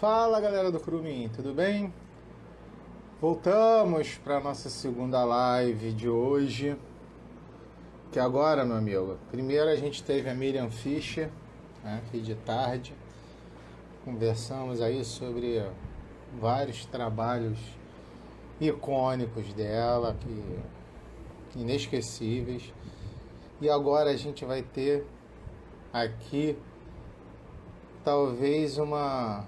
Fala galera do Curumim, tudo bem? Voltamos para nossa segunda live de hoje. Que agora, meu amigo, primeiro a gente teve a Miriam Fischer, né, aqui de tarde. Conversamos aí sobre vários trabalhos icônicos dela, inesquecíveis. E agora a gente vai ter aqui talvez uma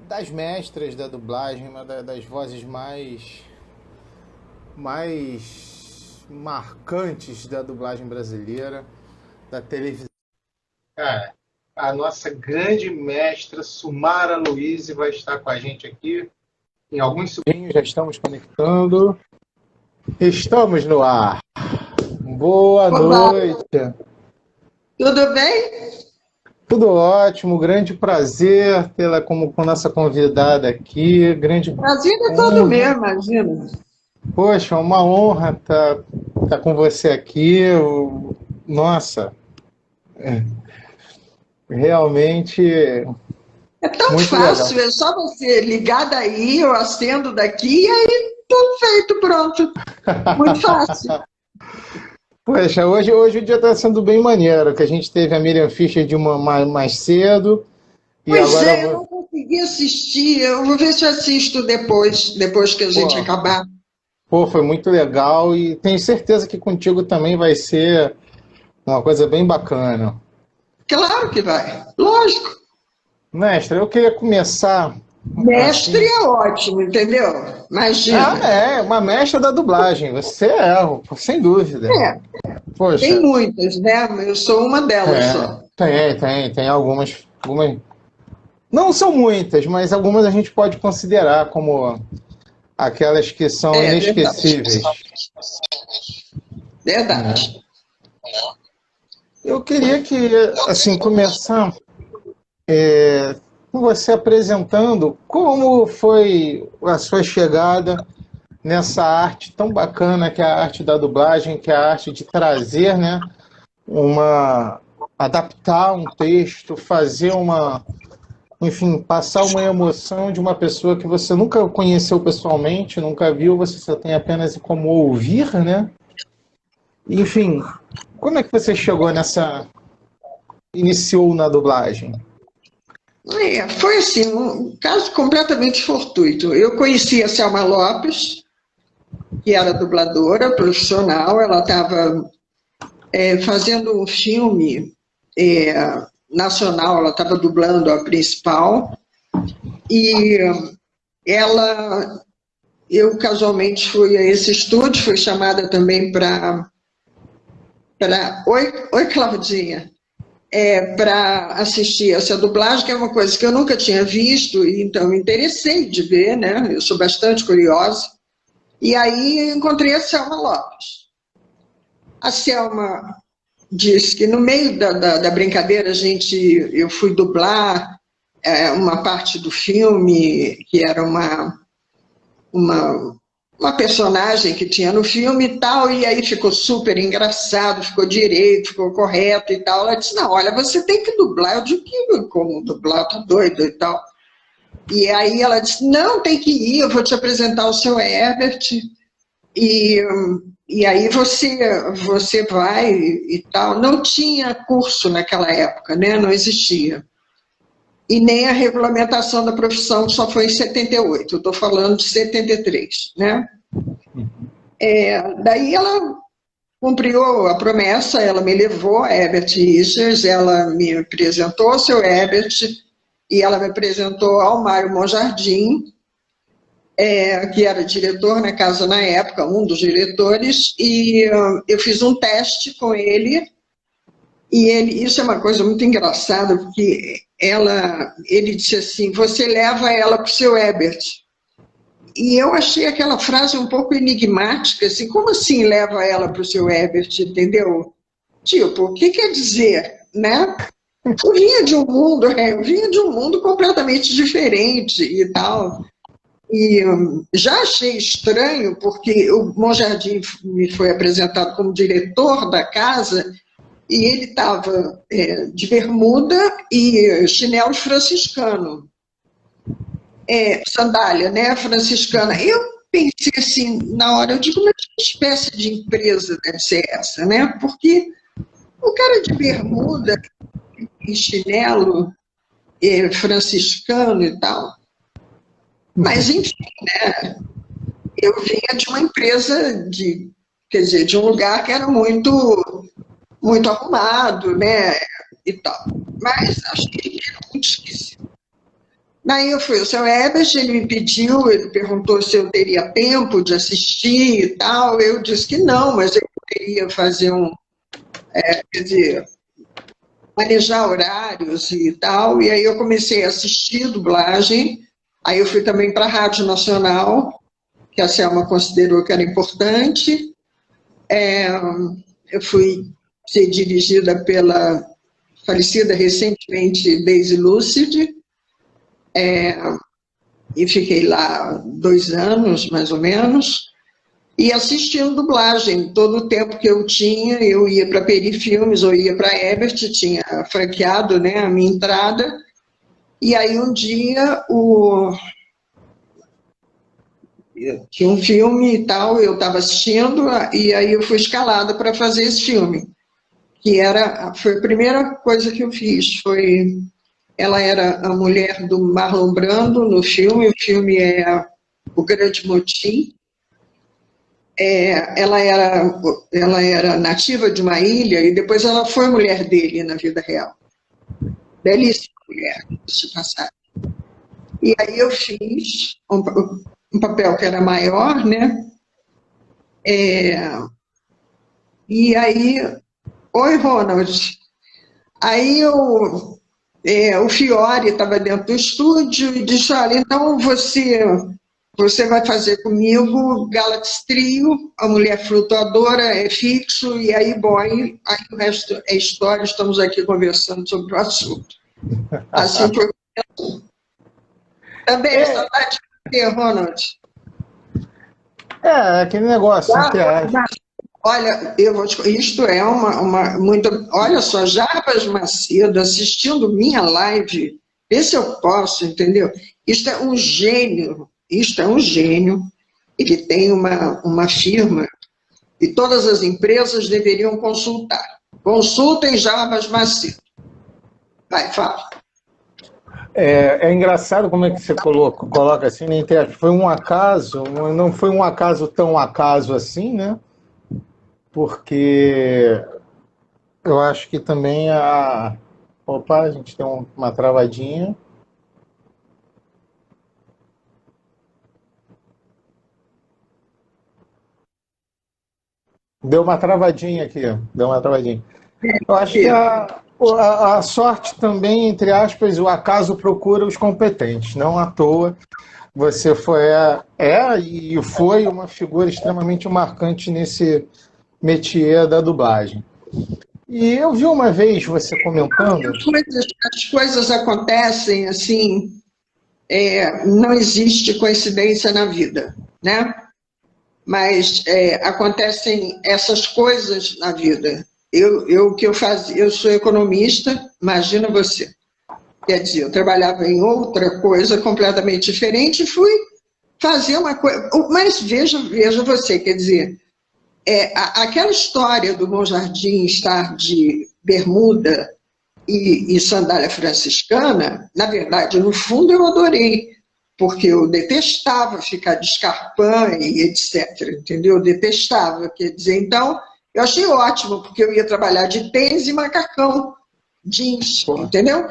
das mestras da dublagem, uma das vozes mais marcantes da dublagem brasileira, da televisão. Cara, a nossa grande mestra Sumara Luiz vai estar com a gente aqui. Em alguns segundinhos já estamos conectando. Estamos no ar. Boa Olá, noite. tudo bem? Tudo ótimo, grande prazer tê-la como nossa convidada aqui. Grande Prazer é todo meu, honra. imagina. Poxa, uma honra tá com você aqui. Nossa, realmente É tão muito legal. fácil, é só você ligar daí, eu acendo daqui e aí tudo feito, pronto. Muito fácil. Poxa, hoje o dia está sendo bem maneiro, que a gente teve a Miriam Fischer de mais cedo e Pois agora, é, eu não consegui assistir, eu vou ver se eu assisto depois que a gente pô, acabar. foi muito legal e tenho certeza que contigo também vai ser uma coisa bem bacana. Claro que vai, lógico. Mestre, eu queria começar Mestre assim. é ótimo, entendeu? Ah, Imagina. é, uma mestra da dublagem, você é, sem dúvida. É, tem Poxa, muitas, né? Eu sou uma delas só. tem algumas. Não são muitas, mas algumas a gente pode considerar como aquelas que são É verdade, inesquecíveis, né? verdade. Eu queria que, assim, começar com você apresentando como foi a sua chegada nessa arte tão bacana que é a arte da dublagem, que é a arte de trazer, né, uma adaptar um texto, fazer uma, enfim, passar uma emoção de uma pessoa que você nunca conheceu pessoalmente, nunca viu, você só tem apenas como ouvir, né? Enfim, como é que você chegou iniciou na dublagem? Foi assim, um caso completamente fortuito. Eu conheci a Selma Lopes, que era dubladora profissional, ela estava fazendo um filme é, nacional, ela estava dublando a principal, e ela, eu casualmente fui a esse estúdio, fui chamada também para Oi, Claudinha, para assistir essa dublagem, que é uma coisa que eu nunca tinha visto, e então me interessei de ver, né? Eu sou bastante curiosa. E aí encontrei a Selma Lopes. A Selma disse que no meio da brincadeira eu fui dublar uma parte do filme, que era uma, uma personagem que tinha no filme e tal, e aí ficou super engraçado, ficou direito, ficou correto e tal. Ela disse, não, olha, você tem que dublar. Eu digo, como dublar? Tá doido e tal. E aí ela disse, não, tem que ir, eu vou te apresentar o seu Herbert, e, e aí você vai e tal. Não tinha curso naquela época, né? Não existia. E nem a regulamentação da profissão só foi em 78, eu estou falando de 73, né? Daí ela cumpriu a promessa, ela me levou a Herbert Richards, ela me apresentou ao seu Herbert, e ela me apresentou ao Mário Monjardim, que era diretor na casa na época, um dos diretores, e eu fiz um teste com ele, e isso é uma coisa muito engraçada, porque ele disse assim, você leva ela para o seu Herbert. E eu achei aquela frase um pouco enigmática, assim, como assim leva ela para o seu Herbert, entendeu? Tipo, o que quer dizer, né? Eu vinha de um mundo completamente diferente e tal. E já achei estranho, porque o Monjardim me foi apresentado como diretor da casa, e ele estava de bermuda e chinelo franciscano, sandália, né, franciscana. Eu pensei assim, na hora, eu digo, mas que espécie de empresa deve ser essa, né? Porque o cara de bermuda e chinelo franciscano e tal. Mas, enfim, né, eu vinha de uma empresa quer dizer, de um lugar que era muito arrumado, né, e tal. Mas achei que era muito esquisito. Daí eu fui ao seu Ebert, ele me pediu, ele perguntou se eu teria tempo de assistir e tal. Eu disse que não, mas eu poderia fazer quer dizer, manejar horários e tal. E aí eu comecei a assistir dublagem. Aí eu fui também para a Rádio Nacional, que a Selma considerou que era importante. Eu fui ser dirigida pela falecida recentemente Daisy Lucid, e fiquei lá 2 anos, mais ou menos, e assistindo dublagem. Todo o tempo que eu tinha, eu ia para Peri Filmes ou ia para Ebert, tinha franqueado, né, a minha entrada, e aí um dia tinha um filme e tal, eu estava assistindo, e aí eu fui escalada para fazer esse filme, que foi a primeira coisa que eu fiz, ela era a mulher do Marlon Brando no filme, o filme é O Grande Motim. Ela era nativa de uma ilha e depois ela foi mulher dele na vida real. Belíssima mulher, se passar. E aí eu fiz um papel que era maior, né? E aí, oi, Ronald. Aí o Fiore estava dentro do estúdio e disse, olha, então você vai fazer comigo Galaxy Trio, a mulher flutuadora é fixo, e aí, boy, aí o resto é história, estamos aqui conversando sobre o assunto. Assim foi. Também, saudade de ter, Ronald. Aquele negócio, Olha, isto é muito. Olha só, Jarbas Macedo assistindo minha live, vê se eu posso, entendeu? Isto é um gênio, ele tem uma firma e todas as empresas deveriam consultar. Consultem Jarbas Macedo. Vai, fala. É engraçado como é que você coloca assim na internet. Foi um acaso, não foi um acaso tão acaso assim, né? Porque eu acho que também Opa, a gente tem uma travadinha. Deu uma travadinha aqui, deu uma travadinha. Eu acho que a sorte também, entre aspas, o acaso procura os competentes. Não à toa você foi uma figura extremamente marcante nesse métier da dublagem. E eu vi uma vez você comentando... As coisas acontecem assim, não existe coincidência na vida, né? Mas acontecem essas coisas na vida. Eu sou economista, imagina você. Quer dizer, eu trabalhava em outra coisa completamente diferente e fui fazer uma coisa. Mas veja você, quer dizer, aquela história do Bom Jardim estar de bermuda e sandália franciscana, na verdade, no fundo eu adorei, porque eu detestava ficar de escarpão e etc, entendeu? Eu detestava, quer dizer, então, eu achei ótimo, porque eu ia trabalhar de tênis e macacão, jeans, entendeu?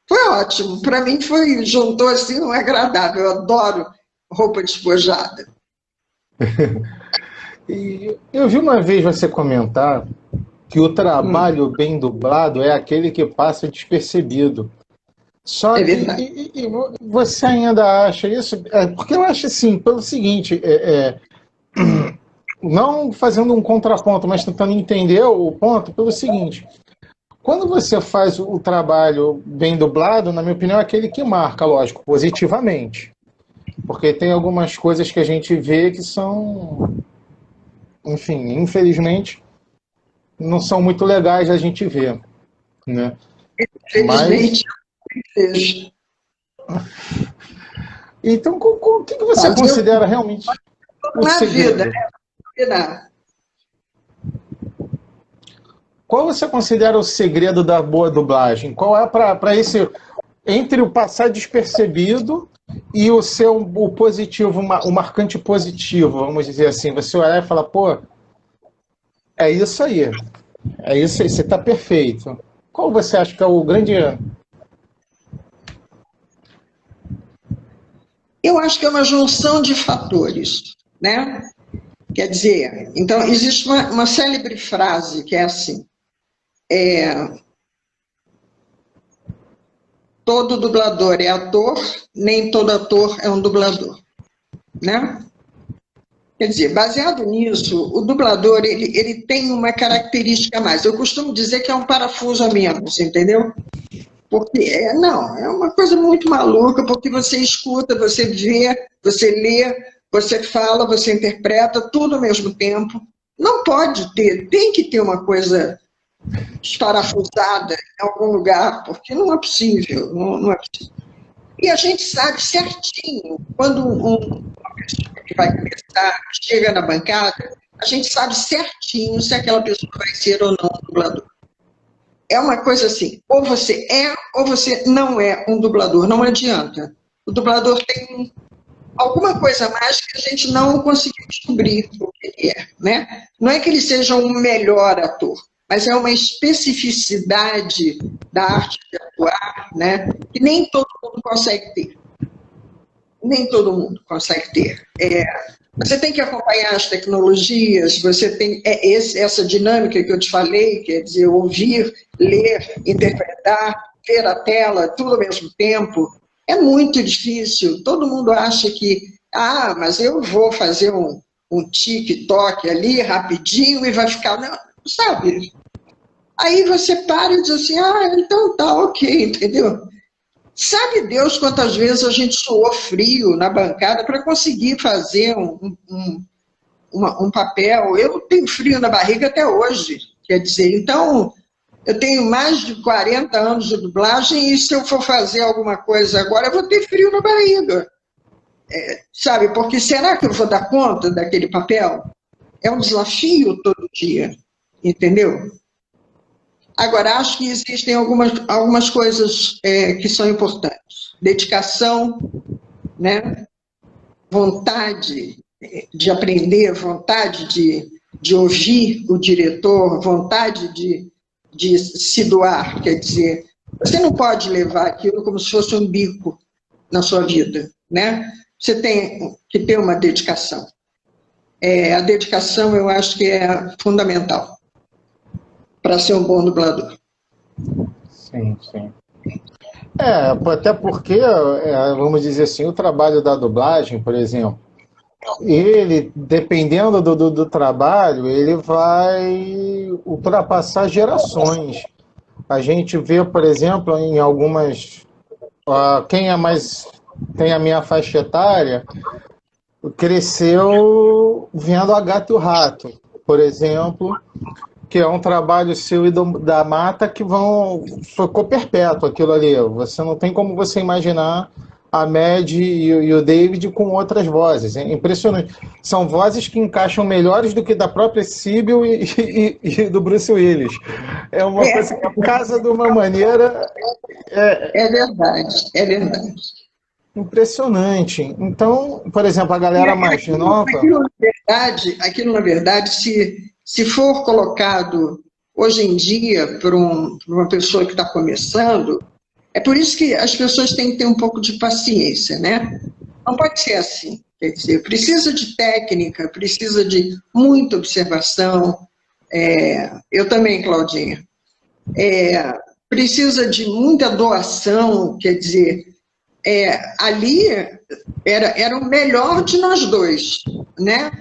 Foi ótimo, para mim juntou assim um agradável, eu adoro roupa despojada. E eu vi uma vez você comentar que o trabalho bem dublado é aquele que passa despercebido. Só é verdade. E você ainda acha isso? Porque eu acho assim, pelo seguinte, não fazendo um contraponto, mas tentando entender o ponto, pelo seguinte, quando você faz o trabalho bem dublado, na minha opinião, é aquele que marca, lógico, positivamente. Porque tem algumas coisas que a gente vê que são, enfim, infelizmente, não são muito legais a gente ver, né? Infelizmente, Então, o que você considera realmente o na vida, segredo? né? Qual você considera o segredo da boa dublagem? Qual é para esse entre o passar despercebido e o positivo, o marcante positivo, vamos dizer assim, você olhar e falar, pô, é isso aí, você está perfeito. Qual você acha que é o grande... Eu acho que é uma junção de fatores, né? Quer dizer, então, existe uma célebre frase que é assim, todo dublador é ator, nem todo ator é um dublador, né? Quer dizer, baseado nisso, o dublador, ele tem uma característica a mais. Eu costumo dizer que é um parafuso a menos, entendeu? Porque, não, é uma coisa muito maluca, porque você escuta, você vê, você lê, você fala, você interpreta, tudo ao mesmo tempo. Não pode ter, tem que ter uma coisa esparafusada em algum lugar, porque não é possível, não é possível. E a gente sabe certinho, quando uma pessoa que vai começar chega na bancada, a gente sabe certinho se aquela pessoa vai ser ou não um dublador. É uma coisa assim, ou você é ou você não é um dublador, não adianta. O dublador tem alguma coisa mais que a gente não conseguiu descobrir o que ele é, né? Não é que ele seja um melhor ator, mas é uma especificidade da arte de atuar, né? Que nem todo mundo consegue ter. Nem todo mundo consegue ter. Você tem que acompanhar as tecnologias, você tem essa dinâmica que eu te falei, quer dizer, ouvir, ler, interpretar, ver a tela, tudo ao mesmo tempo. É muito difícil. Todo mundo acha que, mas eu vou fazer um TikTok ali rapidinho e vai ficar... Não, sabe? Aí você para e diz assim, então tá, ok, entendeu? Sabe Deus quantas vezes a gente suou frio na bancada para conseguir fazer um papel. Eu tenho frio na barriga até hoje, quer dizer, então eu tenho mais de 40 anos de dublagem e se eu for fazer alguma coisa agora, eu vou ter frio na barriga. Sabe, porque será que eu vou dar conta daquele papel? É um desafio todo dia, entendeu? Agora, acho que existem algumas coisas que são importantes. Dedicação, né? Vontade de aprender, vontade de ouvir o diretor, vontade de se doar. Quer dizer, você não pode levar aquilo como se fosse um bico na sua vida, né? Você tem que ter uma dedicação. A dedicação, eu acho que é fundamental para ser um bom dublador. Sim, sim. Até porque, vamos dizer assim, o trabalho da dublagem, por exemplo, ele, dependendo do trabalho, ele vai ultrapassar gerações. A gente vê, por exemplo, em algumas... quem é mais... tem a minha faixa etária, cresceu vendo A Gato e o Rato, por exemplo, que é um trabalho seu e da Mata que ficou perpétuo aquilo ali. Você não tem como você imaginar a Mad e o David com outras vozes. É impressionante. São vozes que encaixam melhores do que da própria Sybil e do Bruce Willis. É uma coisa que casa de uma maneira... É verdade, é verdade. Impressionante. Então, por exemplo, a galera mais nova... Aquilo, na verdade, se for colocado hoje em dia por uma pessoa que está começando, é por isso que as pessoas têm que ter um pouco de paciência, né? Não pode ser assim. Quer dizer, precisa de técnica, precisa de muita observação. Eu também, Claudinha. Precisa de muita doação, quer dizer, ali era o melhor de nós dois, né?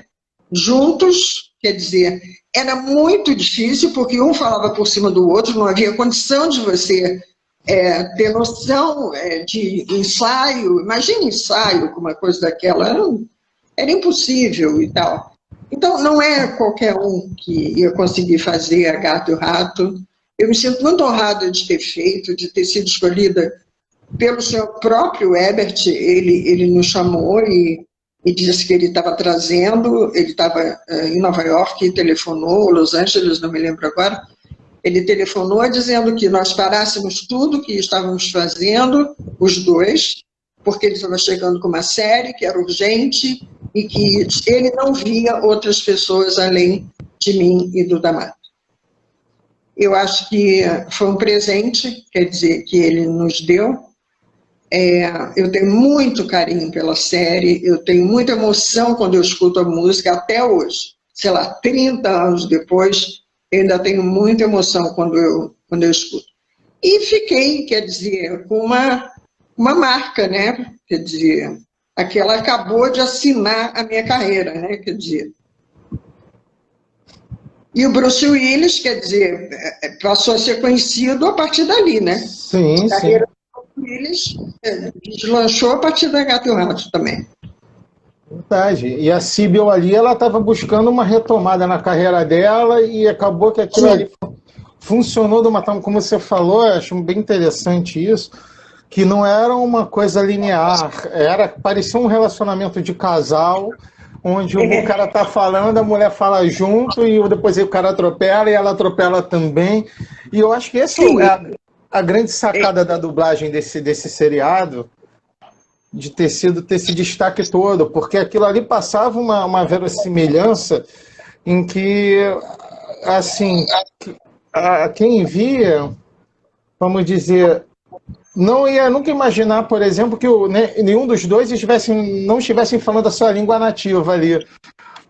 Juntos, quer dizer, era muito difícil, porque um falava por cima do outro, não havia condição de você ter noção de ensaio. Imagina ensaio com uma coisa daquela, era impossível e tal. Então, não é qualquer um que ia conseguir fazer A Gata e o Rato. Eu me sinto muito honrada de ter feito, de ter sido escolhida pelo seu próprio Ebert. Ele nos chamou e disse que ele estava trazendo, ele estava em Nova York e telefonou, Los Angeles, não me lembro agora, ele telefonou dizendo que nós parássemos tudo que estávamos fazendo, os dois, porque ele estava chegando com uma série que era urgente e que ele não via outras pessoas além de mim e do D'Amato. Eu acho que foi um presente, quer dizer, que ele nos deu. Eu tenho muito carinho pela série, eu tenho muita emoção quando eu escuto a música, até hoje. Sei lá, 30 anos depois, eu ainda tenho muita emoção quando eu escuto. E fiquei, quer dizer, com uma marca, né? Quer dizer, aquela acabou de assinar a minha carreira, né? Quer dizer. E o Bruce Willis, quer dizer, passou a ser conhecido a partir dali, né? Sim, a carreira sim. do Bruce Willis deslanchou a partir da Gata e o Rato também. Verdade. E a Síbil ali, ela estava buscando uma retomada na carreira dela e acabou que aquilo ali funcionou de uma forma, como você falou, eu acho bem interessante isso, que não era uma coisa linear, parecia um relacionamento de casal, onde o cara tá falando, a mulher fala junto, e depois o cara atropela e ela atropela também. E eu acho que essa é a grande sacada da dublagem desse seriado, de ter esse destaque todo, porque aquilo ali passava uma verossimilhança em que, assim, quem via, vamos dizer, não ia nunca imaginar, por exemplo, que nenhum dos dois não estivessem falando a sua língua nativa ali.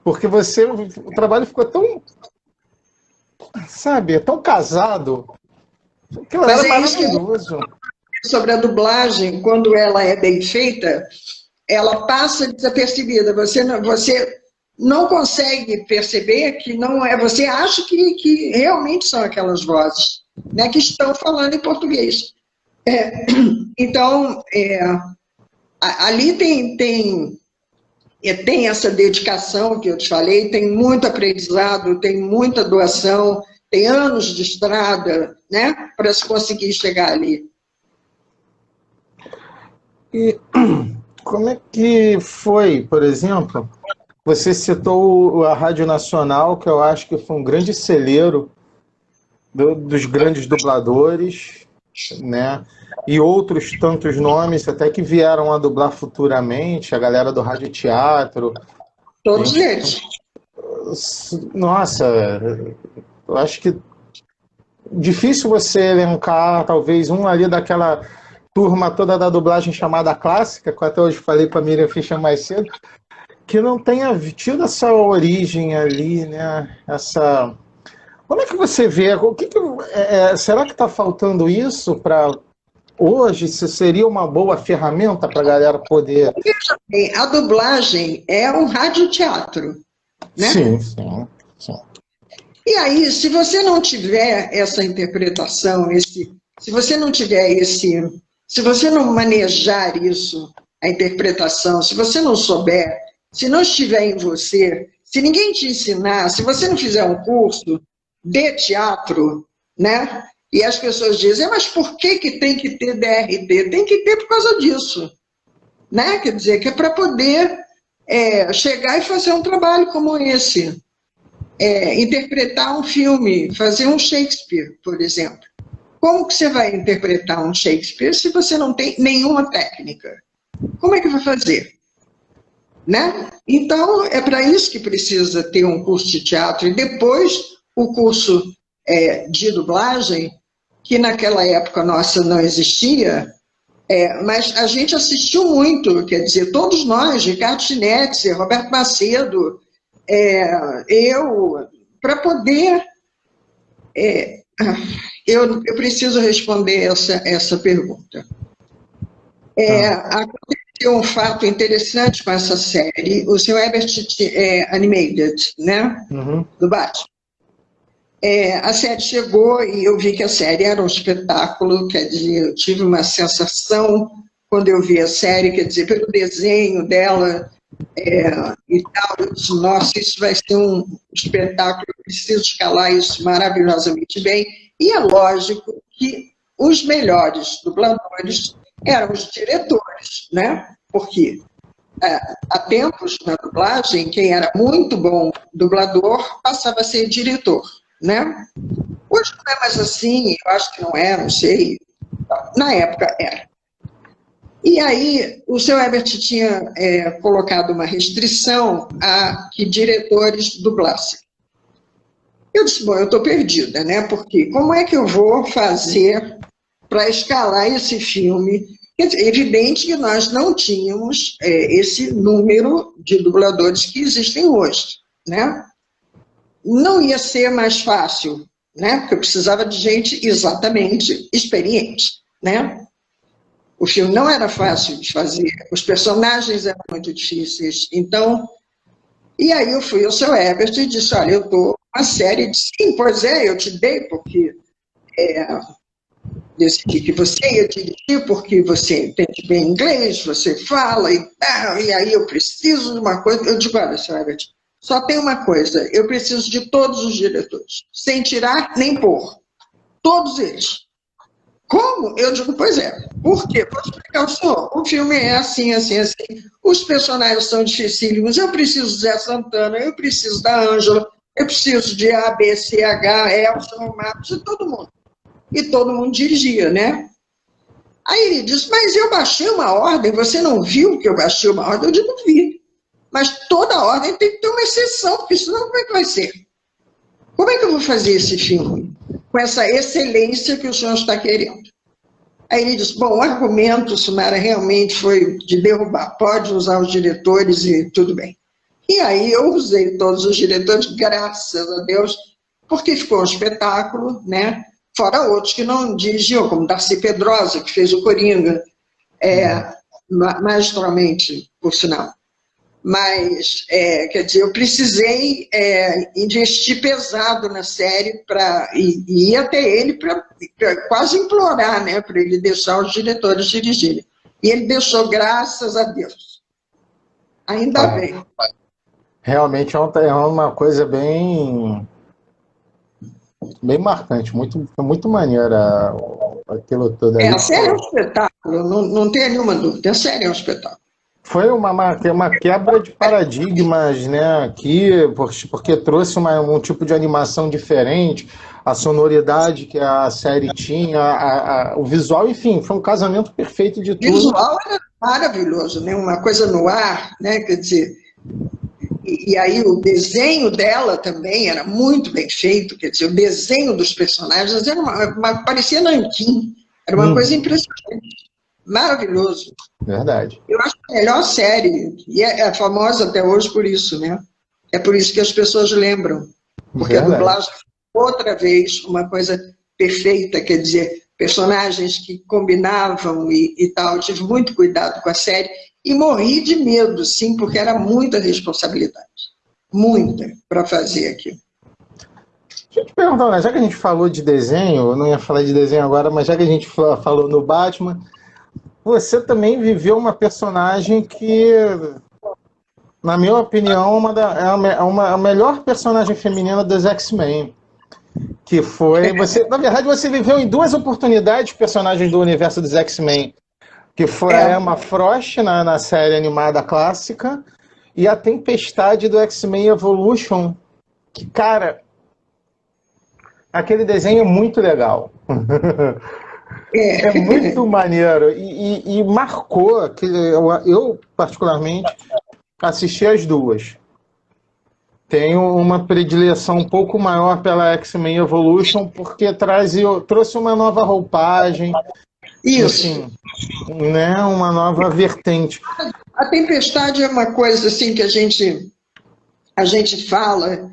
Porque o trabalho ficou tão, sabe, tão casado. Aquilo era maravilhoso. Sobre a dublagem, quando ela é bem feita, ela passa desapercebida. Você não consegue perceber que não é. Você acha que realmente são aquelas vozes, né, que estão falando em português. Então, ali tem essa dedicação que eu te falei, tem muito aprendizado, tem muita doação, tem anos de estrada, né, para se conseguir chegar ali. E como é que foi, por exemplo, você citou a Rádio Nacional, que eu acho que foi um grande celeiro dos grandes dubladores, né? E outros tantos nomes até que vieram a dublar futuramente, a galera do Rádio Teatro. Todos eles. Nossa, eu acho que difícil você elencar talvez um ali daquela turma toda da dublagem chamada clássica, que eu até hoje falei com a Miriam Fischer mais cedo, que não tenha tido essa origem ali, né? Essa... Como é que você vê? Será que está faltando isso para hoje? Se seria uma boa ferramenta para a galera poder... A dublagem é um radioteatro, né? Sim, sim, sim. E aí, se você não tiver essa interpretação, se você não tiver se você não manejar isso, a interpretação, se você não souber, se não estiver em você, se ninguém te ensinar, se você não fizer um curso de teatro, né? E as pessoas dizem, mas por que tem que ter DRT? Tem que ter por causa disso, né? Quer dizer, que é para poder chegar e fazer um trabalho como esse. Interpretar um filme, fazer um Shakespeare, por exemplo. Como que você vai interpretar um Shakespeare se você não tem nenhuma técnica? Como é que vai fazer? Né? Então, é para isso que precisa ter um curso de teatro e depois o curso de dublagem, que naquela época nossa não existia, mas a gente assistiu muito, quer dizer, todos nós, Ricardo Schnetzer, Roberto Macedo, eu, para poder... eu preciso responder essa pergunta. Aconteceu um fato interessante com essa série, o seu Ebert Animated, né? Uhum. Do Batman. A série chegou e eu vi que a série era um espetáculo, quer dizer, eu tive uma sensação quando eu vi a série, quer dizer, pelo desenho dela, e tal. Eu disse, nossa, isso vai ser um espetáculo, eu preciso escalar isso maravilhosamente bem. E é lógico que os melhores dubladores eram os diretores, né? Porque há tempos na dublagem, quem era muito bom dublador passava a ser diretor, né? Hoje não é mais assim, eu acho que não é, não sei. Na época era. E aí, o seu Herbert tinha colocado uma restrição a que diretores dublassem. Eu disse, bom, eu estou perdida, né? Porque como é que eu vou fazer para escalar esse filme? Quer dizer, é evidente que nós não tínhamos esse número de dubladores que existem hoje, né? Não ia ser mais fácil, né? Porque eu precisava de gente exatamente experiente, né? O filme não era fácil de fazer, os personagens eram muito difíceis. Então, e aí eu fui ao seu Herbert e disse, olha, eu estou uma série de... Sim, pois é, eu te dei porque decidi que você ia dirigir, porque você entende bem inglês, você fala e tal, e aí eu preciso de uma coisa. Eu digo, olha, seu Herbert, só tem uma coisa, eu preciso de todos os diretores, sem tirar nem pôr, todos eles. Como? Eu digo, pois é. Por quê? Vou explicar ao senhor. O filme é assim, assim, assim. Os personagens são dificílimos. Eu preciso do Zé Santana, eu preciso da Ângela, eu preciso de A, B, C, H, Elson, Marcos, de todo mundo. E todo mundo dirigia, né? Aí ele disse, mas eu baixei uma ordem, você não viu que eu baixei uma ordem? Eu digo, vi. Mas toda ordem tem que ter uma exceção, porque senão como é que vai ser? Como é que eu vou fazer esse filme? Com essa excelência que o senhor está querendo. Aí ele disse, bom, o argumento, Sumara, realmente foi de derrubar, pode usar os diretores e tudo bem. E aí eu usei todos os diretores, graças a Deus, porque ficou um espetáculo, né? Fora outros que não dirigiam, como Darcy Pedrosa, que fez o Coringa, magistralmente, por sinal. Mas, quer dizer, eu precisei investir pesado na série e ir até ele para quase implorar, né, para ele deixar os diretores dirigirem. E ele deixou, graças a Deus. Ainda bem. Realmente é uma coisa bem marcante, muito maneira aquilo tudo ali. A série é um espetáculo, não tem nenhuma dúvida, a série é um espetáculo. Foi uma quebra de paradigmas, né, aqui, porque trouxe um tipo de animação diferente, a sonoridade que a série tinha, o visual, enfim, foi um casamento perfeito de tudo. O visual era maravilhoso, né, uma coisa no ar, né, quer dizer, e aí o desenho dela também era muito bem feito, quer dizer, o desenho dos personagens era parecia nanquim, era uma coisa impressionante. Maravilhoso. Verdade. Eu acho a melhor série, e é famosa até hoje por isso, né? É por isso que as pessoas lembram. Porque verdade. A dublagem foi outra vez uma coisa perfeita, quer dizer, personagens que combinavam e tal. Eu tive muito cuidado com a série e morri de medo, sim, porque era muita responsabilidade. Muita para fazer aquilo. Deixa eu te perguntar, né? Já que a gente falou de desenho, eu não ia falar de desenho agora, mas já que a gente falou no Batman, você também viveu uma personagem que, na minha opinião, é a melhor personagem feminina dos X-Men. Que foi... na verdade, você viveu em duas oportunidades personagens do universo dos X-Men. Que foi a Emma Frost na série animada clássica e a Tempestade do X-Men Evolution. Que, cara, aquele desenho é muito legal. É muito maneiro e marcou, que eu particularmente assisti as duas. Tenho uma predileção um pouco maior pela X-Men Evolution porque trouxe uma nova roupagem, isso, assim, né, uma nova vertente. A Tempestade é uma coisa assim que a gente fala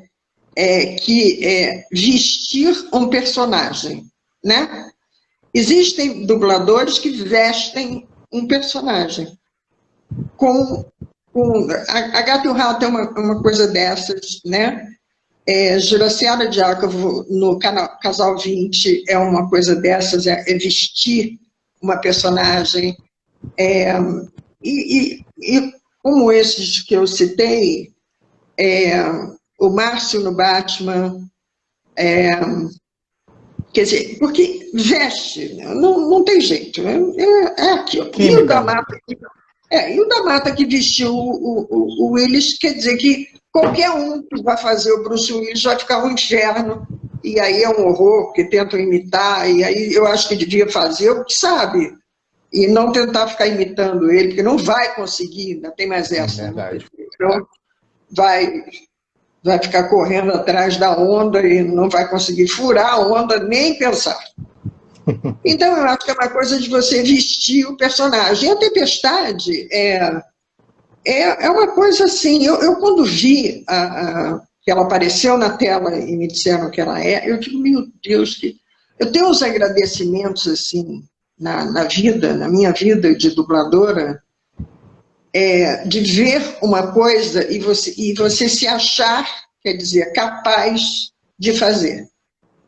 que é vestir um personagem, né? Existem dubladores que vestem um personagem. A Gato e o Rato é uma coisa dessas, né? Juraciara Diácovo, no Casal 20, é uma coisa dessas, é vestir uma personagem. E como esses que eu citei, o Márcio no Batman, quer dizer, porque veste, não tem jeito, é aquilo. Química, né? E o da Mata que vestiu o Willis, quer dizer que qualquer um que vai fazer o Bruce Willis vai ficar um inferno, e aí é um horror, porque tentam imitar, e aí eu acho que devia fazer o que sabe, e não tentar ficar imitando ele, porque não vai conseguir, ainda tem mais essa. Verdade. Então, vai ficar correndo atrás da onda e não vai conseguir furar a onda nem pensar. Então, eu acho que é uma coisa de você vestir o personagem. E a Tempestade é uma coisa assim, eu quando vi que ela apareceu na tela e me disseram que ela eu digo, meu Deus, eu tenho uns agradecimentos assim na minha vida de dubladora, de ver uma coisa e você se achar, quer dizer, capaz de fazer.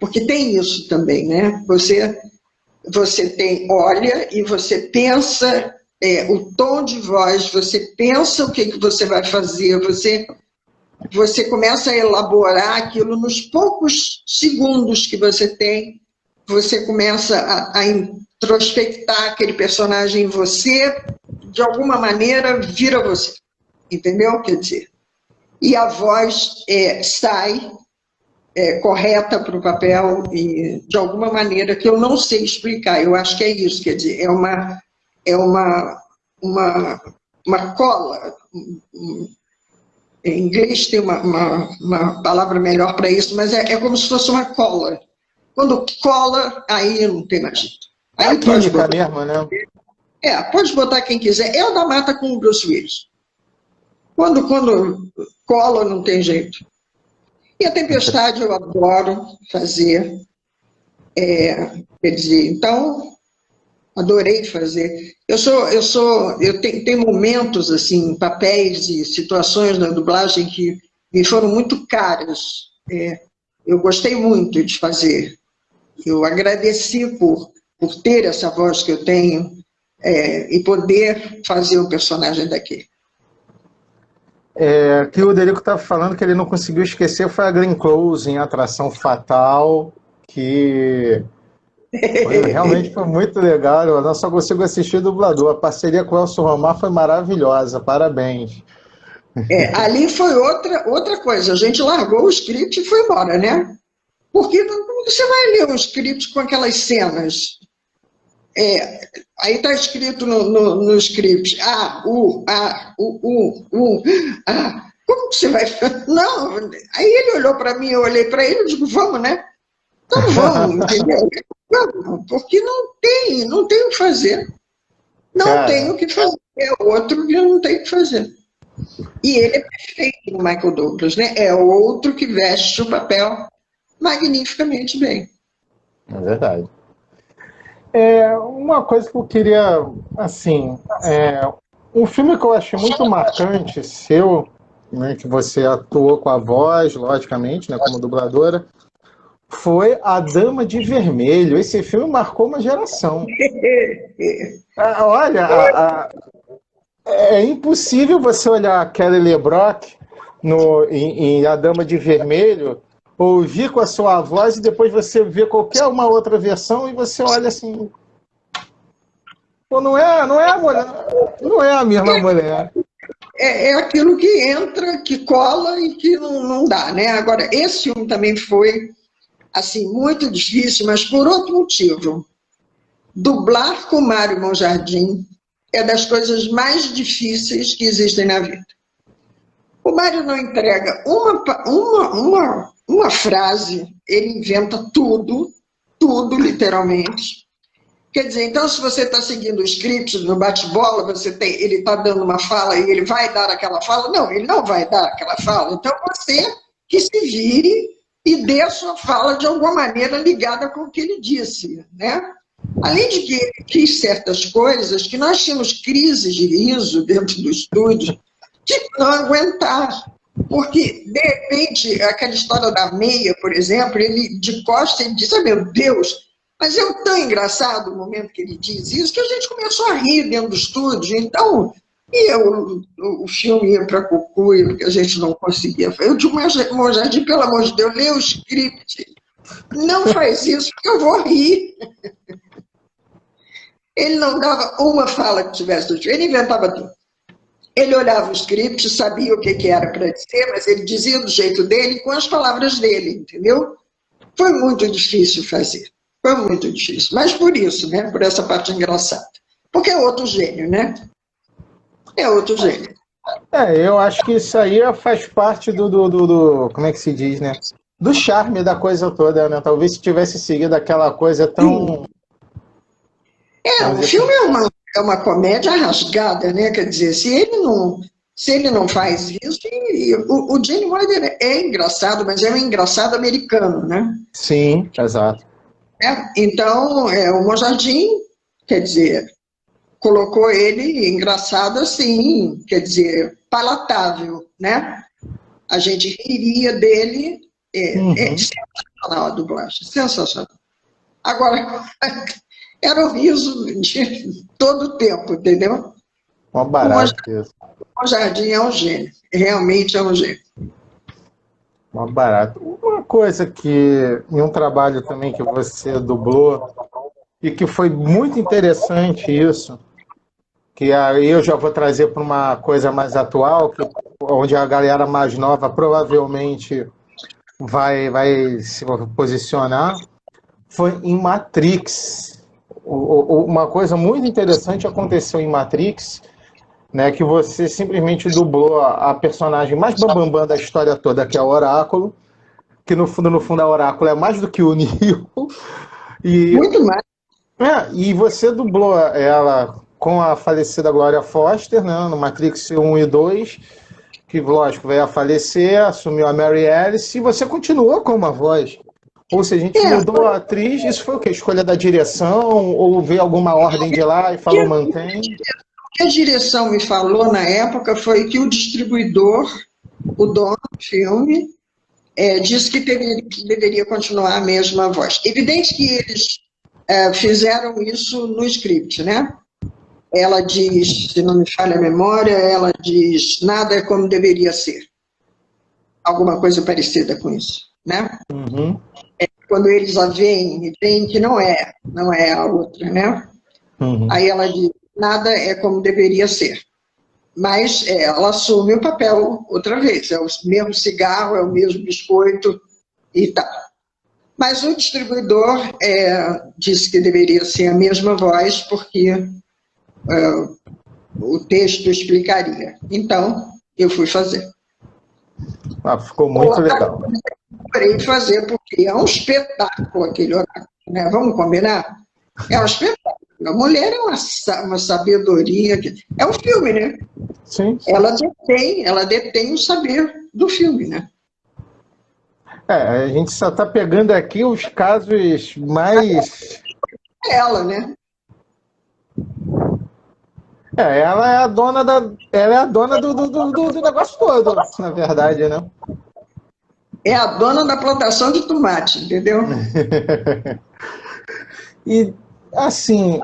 Porque tem isso também, né? Você olha e você pensa o tom de voz, você pensa o que você vai fazer, você começa a elaborar aquilo nos poucos segundos que você tem, você começa a introspectar aquele personagem em você, de alguma maneira vira você, entendeu? Quer dizer, e a voz sai correta para o papel e de alguma maneira que eu não sei explicar. Eu acho que é isso, quer dizer, é uma cola. Em inglês tem uma palavra melhor para isso, mas é como se fosse uma cola. Quando cola, aí não tem mais jeito. Aí Química mesmo, né? Pode botar quem quiser. É o da Mata com o Bruce Willis. Quando cola, não tem jeito. E a Tempestade eu adoro fazer. Quer dizer, então, adorei fazer. Eu tenho momentos, assim, papéis e situações na dublagem que me foram muito caras. Eu gostei muito de fazer. Eu agradeci por ter essa voz que eu tenho e poder fazer um personagem daquele. Que o Derico estava falando que ele não conseguiu esquecer foi a Glenn Close em Atração Fatal, que realmente foi muito legal. Eu não só consigo assistir o dublador. A parceria com o Elcio Romar foi maravilhosa. Parabéns. Ali foi outra coisa. A gente largou o script e foi embora, né? Porque você vai ler um script com aquelas cenas. Aí está escrito no script, como que você vai... Não, aí ele olhou para mim, eu olhei para ele, eu digo, vamos, né? Então vamos, entendeu? Vamos, porque não tem o que fazer. Não tem o que fazer, é outro que não tem o que fazer. E ele é perfeito no Michael Douglas, né? É outro que veste o papel magnificamente bem. É verdade. Uma coisa que eu queria, assim, um filme que eu achei muito marcante seu, né, que você atuou com a voz, logicamente, né, como dubladora, foi A Dama de Vermelho. Esse filme marcou uma geração. Olha, é impossível você olhar a Kelly LeBrock em A Dama de Vermelho, ouvir com a sua voz e depois você ver qualquer uma outra versão e você olha assim... Pô, não é a mulher, não é a mesma mulher. É aquilo que entra, que cola e que não dá, né? Agora, esse filme também foi, assim, muito difícil, mas por outro motivo. Dublar com Mário Monjardim é das coisas mais difíceis que existem na vida. O Mário não entrega uma frase, ele inventa tudo, literalmente. Quer dizer, então, se você está seguindo o script no bate-bola, ele está dando uma fala e ele vai dar aquela fala? Não, ele não vai dar aquela fala. Então, você que se vire e dê a sua fala de alguma maneira ligada com o que ele disse, né? Além de que ele quis certas coisas que nós tínhamos crises de riso dentro do estúdio, de não aguentar. Porque, de repente, aquela história da meia, por exemplo, ele de costa, ele diz, meu Deus, mas é tão engraçado o momento que ele diz isso, que a gente começou a rir dentro do estúdio. Então, E o filme ia para Cucuia, porque a gente não conseguia. Eu digo, mas, Monjardim, pelo amor de Deus, lê o script. Não faz isso, porque eu vou rir. Ele não dava uma fala que tivesse do filme, ele inventava tudo. Ele olhava o script, sabia o que era para dizer, mas ele dizia do jeito dele, com as palavras dele, entendeu? Foi muito difícil fazer. Foi muito difícil. Mas por isso, né? Por essa parte engraçada. Porque é outro gênio, né? É outro gênio. Eu acho que isso aí faz parte como é que se diz, né? Do charme da coisa toda, né? Talvez se tivesse seguido aquela coisa tão... O filme é uma comédia rasgada, né? Quer dizer, se ele não faz isso, o Gene Wilder é engraçado, mas é um engraçado americano, né? Sim, exato. Então, o Monjardim, quer dizer, colocou ele engraçado assim, quer dizer, palatável, né? A gente riria dele, é sensacional a dublagem, sensacional. Agora, era o riso de todo o tempo, entendeu? Uma barata isso. O Monjardim é um gênio, realmente é um gênio. Uma barata. Uma coisa que, em um trabalho também que você dublou, e que foi muito interessante isso, que aí eu já vou trazer para uma coisa mais atual, onde a galera mais nova provavelmente vai se posicionar, foi em Matrix. Uma coisa muito interessante aconteceu em Matrix, né, que você simplesmente dublou a personagem mais bambambam da história toda, que é o Oráculo, que no fundo a Oráculo é mais do que o Neo. Muito mais. E você dublou ela com a falecida Glória Foster, né, no Matrix 1 e 2, que, lógico, veio a falecer, assumiu a Mary Alice, e você continuou com uma voz. Ou seja, a gente mudou a atriz, isso foi o quê? Escolha da direção, ou veio alguma ordem de lá e falou mantém? O que a direção me falou na época foi que o distribuidor, o dono do filme, disse que deveria continuar a mesma voz. Evidente que eles fizeram isso no script, né? Ela diz, se não me falha a memória, ela diz, nada é como deveria ser. Alguma coisa parecida com isso, né? Uhum. Quando eles a veem que não é a outra, né? Uhum. Aí ela diz, nada é como deveria ser. Mas ela assume o papel outra vez, é o mesmo cigarro, é o mesmo biscoito e tal. Mas o distribuidor disse que deveria ser a mesma voz, porque o texto explicaria. Então, eu fui fazer. Ficou muito legal. Parei de fazer, porque é um espetáculo aquele Oráculo, né? Vamos combinar? É um espetáculo. A mulher é uma sabedoria. É um filme, né? Sim. Ela detém o saber do filme, né? A gente só está pegando aqui os casos mais... Ela, né? Ela é a dona do negócio todo, na verdade, né? É a dona da plantação de tomate, entendeu? E, assim,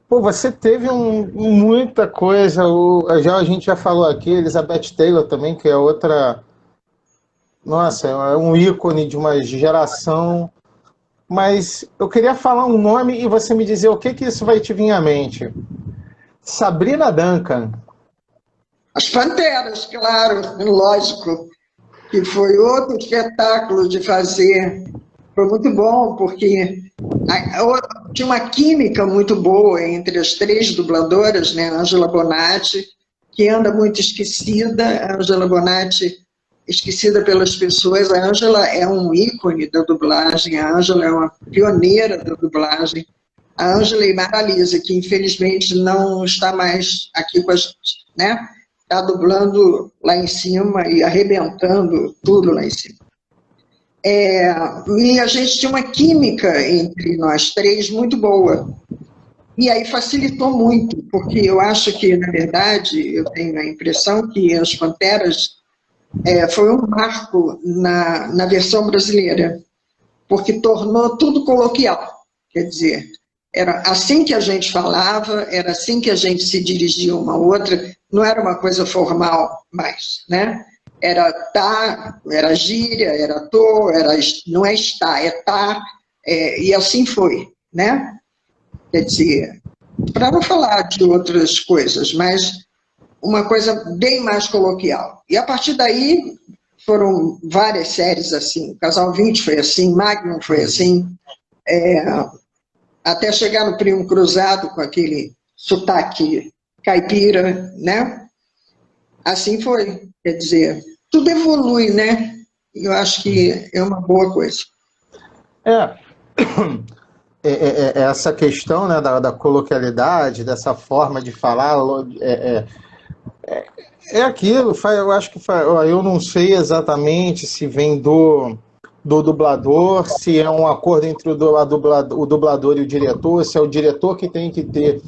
você teve muita coisa. A gente já falou aqui, Elizabeth Taylor também, que é outra... Nossa, é um ícone de uma geração. Mas eu queria falar um nome e você me dizer o que isso vai te vir à mente. Sabrina Duncan. As Panteras, claro, lógico, que foi outro espetáculo de fazer. Foi muito bom, porque tinha uma química muito boa entre as três dubladoras, né? Angela Bonatti, que anda muito esquecida, a Angela Bonatti esquecida pelas pessoas. A Angela é um ícone da dublagem, a Angela é uma pioneira da dublagem. A Angela e Maralisa, que infelizmente não está mais aqui com a gente, né? Está dublando lá em cima e arrebentando tudo lá em cima. E a gente tinha uma química entre nós três muito boa. E aí facilitou muito, porque eu acho que, na verdade, eu tenho a impressão que As Panteras foi um marco na versão brasileira, porque tornou tudo coloquial. Quer dizer, era assim que a gente falava, era assim que a gente se dirigia uma à outra, não era uma coisa formal mais, né? Era tá, era gíria, era tô, não é está, é tá, e assim foi, né? Quer dizer, para não falar de outras coisas, mas uma coisa bem mais coloquial. E a partir daí foram várias séries assim, Casal 20 foi assim, Magnum foi assim, até chegar no Primo Cruzado com aquele sotaque caipira, né? Assim foi, quer dizer, tudo evolui, né? Eu acho que é uma boa coisa. É, essa questão, né, da coloquialidade, dessa forma de falar, é aquilo, eu acho que eu não sei exatamente se vem do dublador, se é um acordo entre o dublador e o diretor, se é o diretor que tem que ter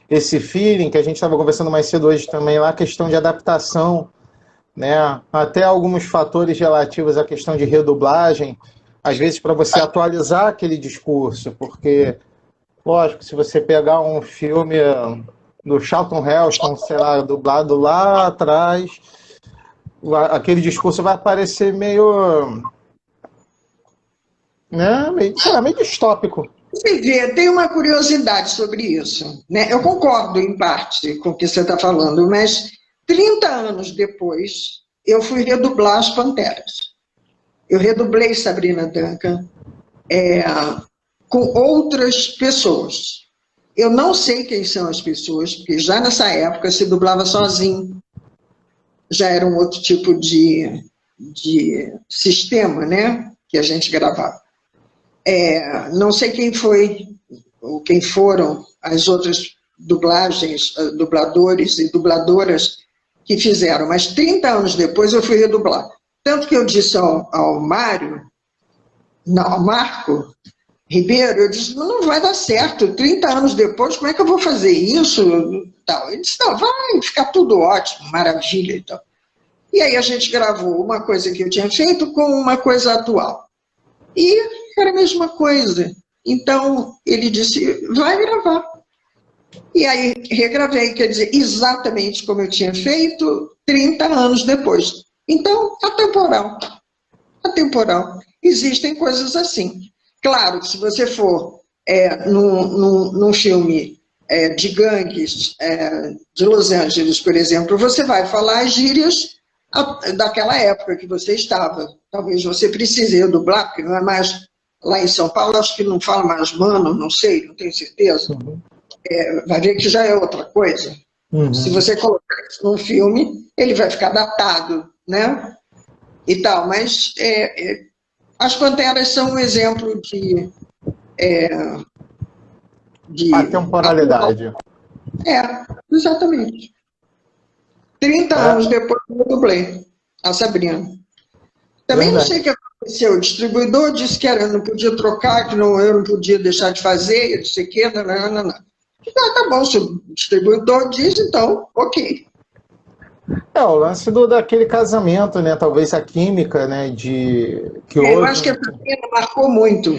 esse feeling, que a gente estava conversando mais cedo hoje também lá, a questão de adaptação, né? Até alguns fatores relativos à questão de redublagem, às vezes para você atualizar aquele discurso, porque, lógico, se você pegar um filme do Charlton Heston, sei lá, dublado lá atrás, aquele discurso vai parecer meio, né, sei lá, meio distópico. Você vê, tem uma curiosidade sobre isso, né? Eu concordo em parte com o que você está falando, mas 30 anos depois eu fui redublar as Panteras. Eu redublei Sabrina Duncan com outras pessoas. Eu não sei quem são as pessoas, porque já nessa época se dublava sozinho. Já era um outro tipo de sistema, né? Que a gente gravava. Não sei quem foi, ou quem foram as outras dublagens, dubladores e dubladoras que fizeram, mas 30 anos depois eu fui redublar. Tanto que eu disse ao Mário, não, ao Marco Ribeiro, eu disse, não vai dar certo, 30 anos depois, como é que eu vou fazer isso? Ele disse, não, vai ficar tudo ótimo, maravilha e tal. E aí a gente gravou uma coisa que eu tinha feito com uma coisa atual. E era a mesma coisa. Então, ele disse, vai gravar. E aí, regravei, quer dizer, exatamente como eu tinha feito 30 anos depois. Então, atemporal. Atemporal. Existem coisas assim. Claro que se você for num filme de gangues de Los Angeles, por exemplo, você vai falar as gírias daquela época que você estava. Talvez você precise redublar, porque não é mais lá em São Paulo, acho que não fala mais mano, não sei, não tenho certeza. Vai ver que já é outra coisa. Uhum. Se você colocar isso num filme, ele vai ficar datado, né? E tal, mas as Panteras são um exemplo de atemporalidade. Exatamente. 30 anos depois eu dublei a Sabrina. Também não sei o que aconteceu. O distribuidor disse que não podia trocar, que eu não podia deixar de fazer, eu disse que não. Tá bom, se o distribuidor diz, então, ok. O lance daquele casamento, né? Talvez a química, né? Eu acho que a Sabrina marcou muito.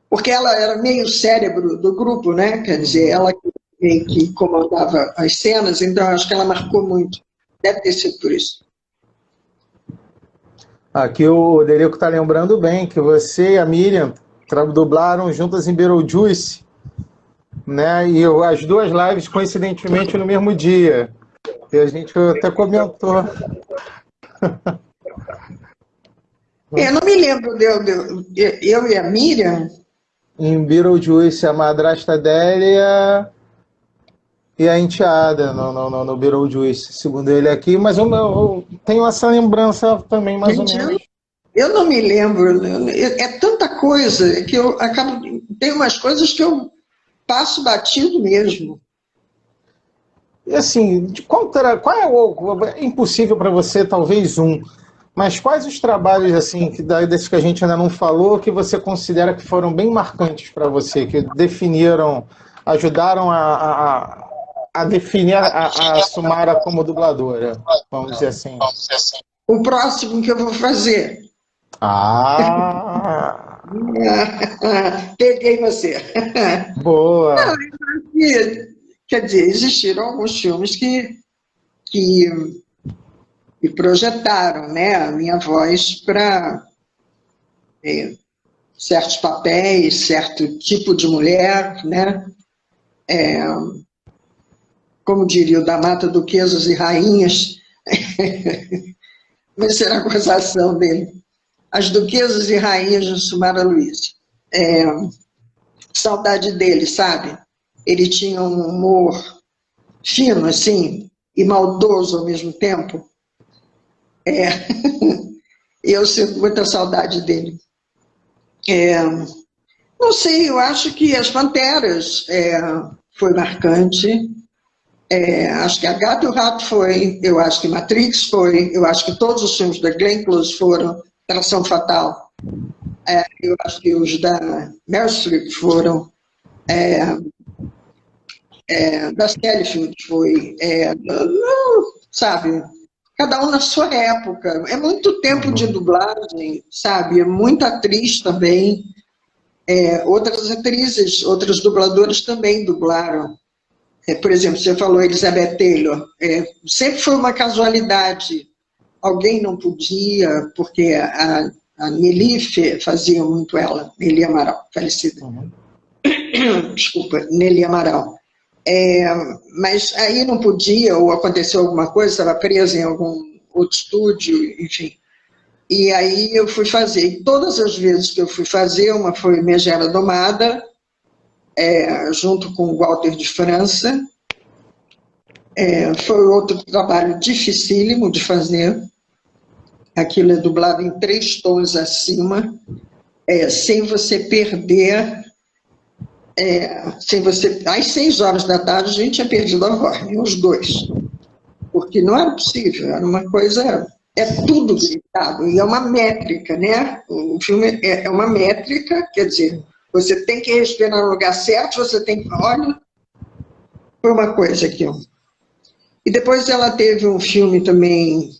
Porque ela era meio cérebro do grupo, né? Quer dizer, ela que comandava as cenas, então acho que ela marcou muito. Deve ter sido por isso. Aqui o Derico está lembrando bem que você e a Miriam dublaram juntas em Beetlejuice, né? E as duas lives coincidentemente no mesmo dia. E a gente até comentou. Eu não me lembro eu e a Miriam. Em Beetlejuice, a madrasta dela e a enteada no Beetlejuice, segundo ele aqui, mas eu tenho essa lembrança também, mais ou menos. Eu não me lembro, é tanta coisa que eu acabo. Tem umas coisas que eu passo batido mesmo. E assim, é impossível para você, talvez mas quais os trabalhos assim desses que a gente ainda não falou que você considera que foram bem marcantes para você, que definiram, ajudaram a definir a Sumara como dubladora, vamos dizer assim? O próximo que eu vou fazer. Peguei você. Boa. Quer dizer, existiram alguns filmes que projetaram, né, a minha voz para certos papéis, certo tipo de mulher, né? Como diria o da Mata, duquesas e rainhas, mas será a gozação dele. As duquesas e rainhas de Sumara Luiz. Saudade dele, sabe? Ele tinha um humor fino, assim, e maldoso ao mesmo tempo. Eu sinto muita saudade dele. Não sei, eu acho que As Panteras foi marcante. Acho que A Gata e o Rato foi, eu acho que Matrix foi, eu acho que todos os filmes da Glenn Close foram, Tração Fatal. Eu acho que os da Meryl Streep foram, da Sally foi, sabe? Cada um na sua época. É muito tempo de dublagem, sabe? É muita atriz também. Outras atrizes, outras dubladoras também dublaram. Por exemplo, você falou Elizabeth Taylor. Sempre foi uma casualidade. Alguém não podia, porque a Nelly fazia muito ela, Nelly Amaral, falecida. Desculpa, Nelly Amaral. Mas aí não podia, ou aconteceu alguma coisa, estava presa em algum outro estúdio, enfim. E aí eu fui fazer. E todas as vezes que eu fui fazer, uma foi Megera Domada, junto com o Walter de França. Foi outro trabalho dificílimo de fazer. Aquilo é dublado em 3 tons acima, sem você perder. Às 6 horas da tarde a gente tinha perdido a voz, os dois. Porque não era possível, era uma coisa. É tudo gritado, e é uma métrica, né? O filme é uma métrica, quer dizer, você tem que respirar no lugar certo, você tem que. Olha, foi uma coisa aqui. E depois ela teve um filme também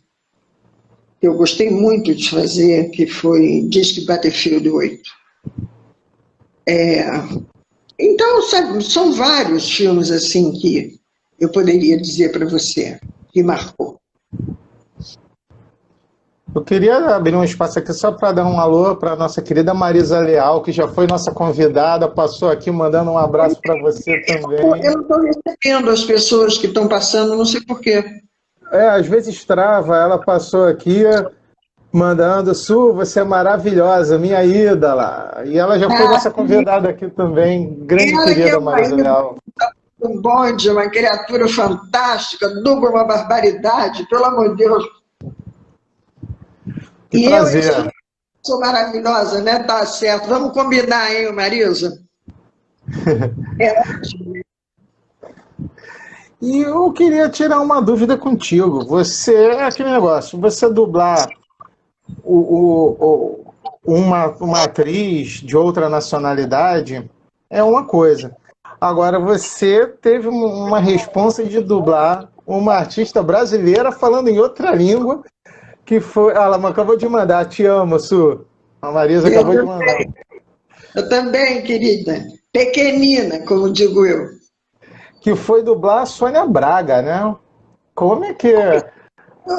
que eu gostei muito de fazer, que foi Disque Battlefield 8. Então, sabe, são vários filmes assim que eu poderia dizer para você que marcou. Eu queria abrir um espaço aqui só para dar um alô para a nossa querida Marisa Leal, que já foi nossa convidada, passou aqui mandando um abraço para você também. Eu não estou recebendo as pessoas que estão passando, não sei porquê. Às vezes trava, ela passou aqui mandando, Su, você é maravilhosa, minha ídola. E ela já foi nossa convidada aqui também, grande querida Marisa Leal. Um bonde, uma criatura fantástica, dubla uma barbaridade, pelo amor de Deus. Que prazer. Eu sou maravilhosa, né? Tá certo. Vamos combinar, hein, Marisa? Ótimo. E eu queria tirar uma dúvida contigo. Você, aquele negócio, você dublar uma atriz de outra nacionalidade é uma coisa. Agora, você teve uma responsa de dublar uma artista brasileira falando em outra língua, que foi... Ela acabou de mandar, te amo, Su. A Marisa acabou de mandar. Eu também, querida. Pequenina, como digo eu. Que foi dublar a Sônia Braga, né? Como é que é?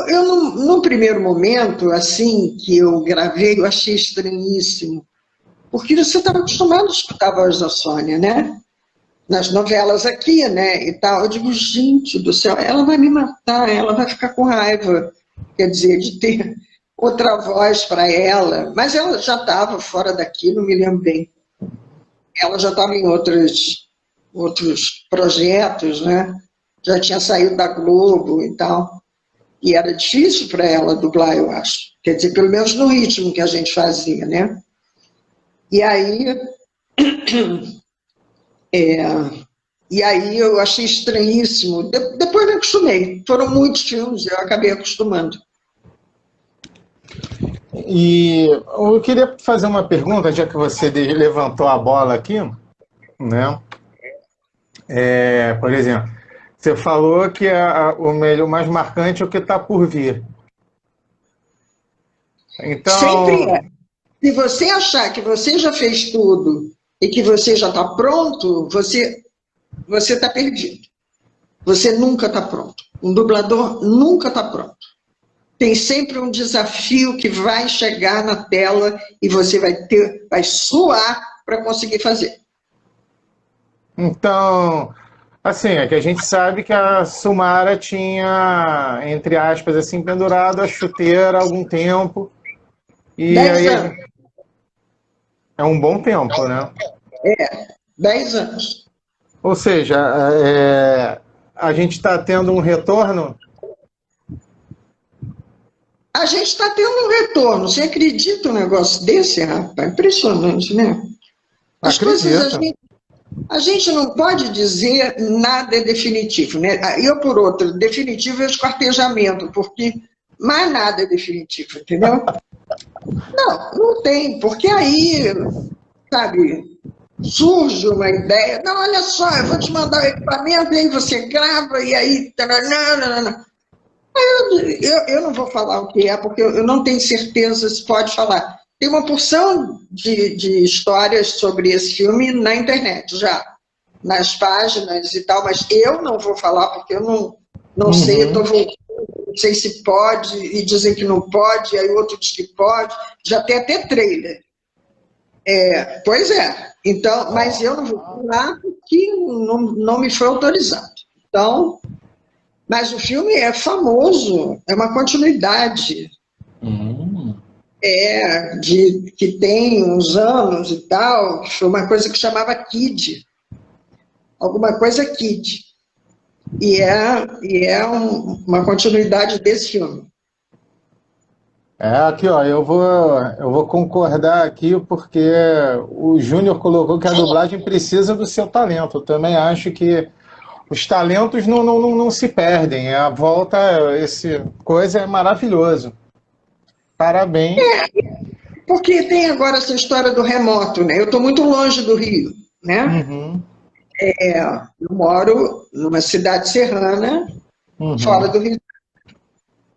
Eu, no primeiro momento, assim, que eu gravei, eu achei estranhíssimo. Porque você estava acostumado a escutar a voz da Sônia, né? Nas novelas aqui, né? E tal. Eu digo, gente do céu, ela vai me matar, ela vai ficar com raiva. Quer dizer, de ter outra voz para ela. Mas ela já estava fora daqui, não me lembro bem. Ela já estava em outros projetos, né? Já tinha saído da Globo e tal. E era difícil para ela dublar, eu acho. Quer dizer, pelo menos no ritmo que a gente fazia, né? E aí eu achei estranhíssimo. Depois me acostumei. Foram muitos filmes, eu acabei acostumando. E eu queria fazer uma pergunta, já que você levantou a bola aqui, né? Por exemplo, você falou que o mais marcante é o que está por vir. Então, Sempre é. Se você achar que você já fez tudo e que você já está pronto, você está perdido. Você nunca está pronto. Um dublador nunca está pronto. Tem sempre um desafio que vai chegar na tela e você vai suar para conseguir fazer. Então, assim, é que a gente sabe que a Sumara tinha, entre aspas, assim, pendurado a chuteira há algum tempo. E 10 aí anos. é um bom tempo, né? 10 anos. Ou seja, a gente está tendo um retorno. A gente está tendo um retorno. Você acredita um negócio desse, rapaz? Impressionante, né? As coisas a gente não pode dizer nada é definitivo, né? Eu, por outro, definitivo é o esquartejamento, porque mais nada é definitivo, entendeu? Não tem, porque aí, sabe, surge uma ideia, não, olha só, eu vou te mandar o equipamento, aí você grava, e aí... Não. Eu não vou falar o que é, porque eu não tenho certeza se pode falar. Tem uma porção de histórias sobre esse filme na internet, já, nas páginas e tal, mas eu não vou falar, porque eu não sei, eu não sei se pode, e dizem que não pode, aí o outro diz que pode, já tem até trailer. Pois é, então, mas eu não vou falar porque não me foi autorizado. Então, mas o filme é famoso, é uma continuidade. Que tem uns anos e tal, foi uma coisa que chamava Kid. Alguma coisa Kid. E é uma continuidade desse filme. Aqui, ó, eu vou concordar aqui porque o Júnior colocou que a dublagem precisa do seu talento. Eu também acho que os talentos não se perdem. A volta, esse coisa é maravilhoso. Parabéns. Porque tem agora essa história do remoto, né? Eu estou muito longe do Rio, né? Eu moro numa cidade serrana, fora do Rio.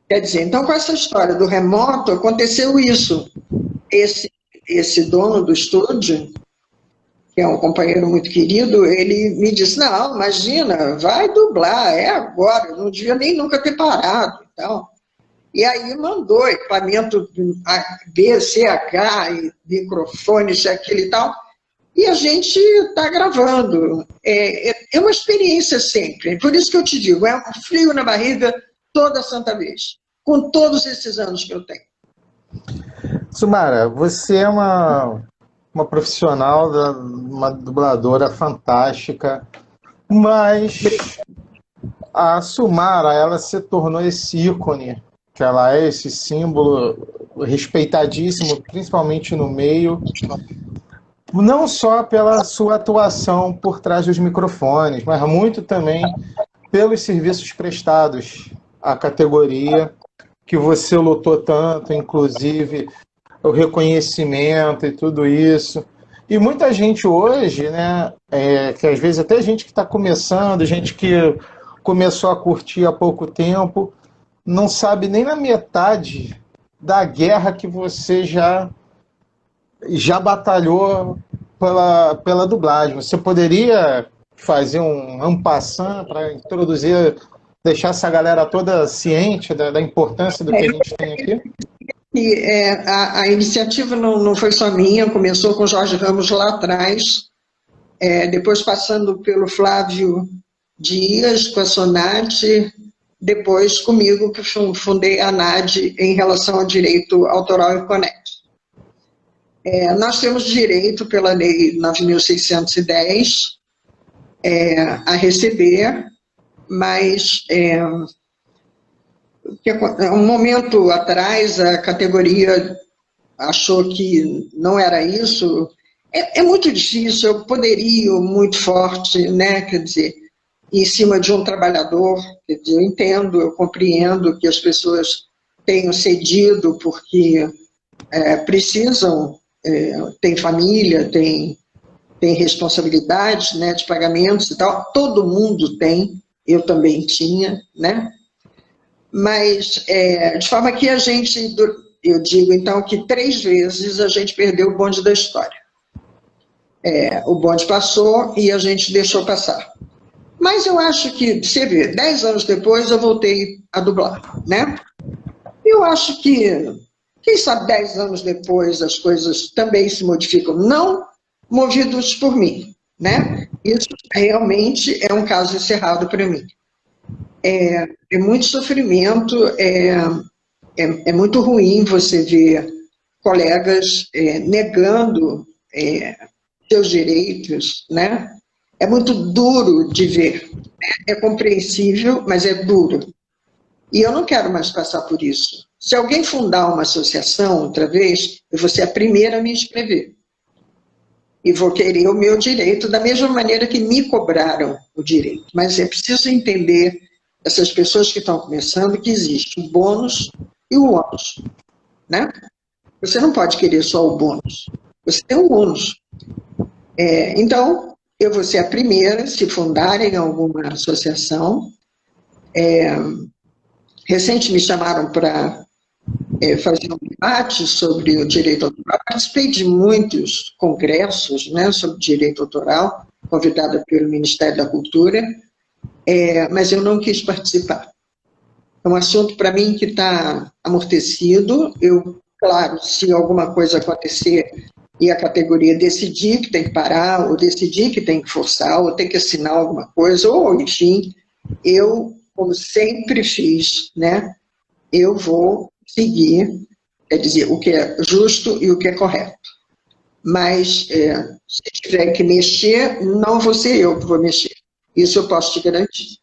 Quer dizer, então com essa história do remoto, aconteceu isso. Esse dono do estúdio, que é um companheiro muito querido, ele me disse, não, imagina, vai dublar, é agora, eu não devia nem nunca ter parado. Então, e aí mandou equipamento B, CH, e microfone, isso, aquilo e tal, e a gente está gravando. É uma experiência sempre, por isso que eu te digo, é um frio na barriga toda santa vez, com todos esses anos que eu tenho. Sumara, você é uma profissional, uma dubladora fantástica, mas a Sumara, ela se tornou esse ícone, que ela é esse símbolo respeitadíssimo, principalmente no meio, não só pela sua atuação por trás dos microfones, mas muito também pelos serviços prestados à categoria, que você lutou tanto, inclusive o reconhecimento e tudo isso. E muita gente hoje, né, que às vezes até gente que está começando, gente que começou a curtir há pouco tempo, não sabe nem na metade da guerra que você já batalhou pela dublagem. Você poderia fazer um en passant para introduzir, deixar essa galera toda ciente da importância do que a gente tem aqui? A iniciativa não foi só minha, começou com Jorge Ramos lá atrás, depois passando pelo Flávio Dias, com a Sonate, depois comigo, que fundei a ANAD em relação ao direito autoral e conexo. Nós temos direito, pela Lei 9.610, a receber, mas um momento atrás a categoria achou que não era isso. É muito difícil, eu poderio muito forte, né, quer dizer, em cima de um trabalhador, quer dizer, eu entendo, eu compreendo que as pessoas tenham cedido porque precisam, tem família, tem responsabilidades, né, de pagamentos e tal, todo mundo tem, eu também tinha, né, mas de forma que eu digo, então, que 3 vezes a gente perdeu o bonde da história. O bonde passou e a gente deixou passar. Mas eu acho que, você vê, 10 anos depois eu voltei a dublar, né? Eu acho que, quem sabe 10 anos depois as coisas também se modificam, não movidos por mim, né? Isso realmente é um caso encerrado para mim. É muito sofrimento, é muito ruim você ver colegas negando seus direitos, né? É muito duro de ver, né? É compreensível, mas é duro. E eu não quero mais passar por isso. Se alguém fundar uma associação outra vez, eu vou ser a primeira a me inscrever. E vou querer o meu direito da mesma maneira que me cobraram o direito. Mas é preciso entender, essas pessoas que estão começando, que existe o bônus e o ônus, né? Você não pode querer só o bônus, você tem o ônus. Então, eu vou ser a primeira, se fundarem alguma associação. Recente me chamaram para fazer um debate sobre o direito autoral. Participei de muitos congressos, né, sobre direito autoral, convidada pelo Ministério da Cultura, mas eu não quis participar. É um assunto, para mim, que está amortecido. Claro, se alguma coisa acontecer e a categoria decidir que tem que parar, ou decidir que tem que forçar, ou tem que assinar alguma coisa, ou, enfim, eu, como sempre fiz, né, eu vou seguir, quer dizer, o que é justo e o que é correto. Mas, se tiver que mexer, não vou ser eu que vou mexer. Isso eu posso te garantir.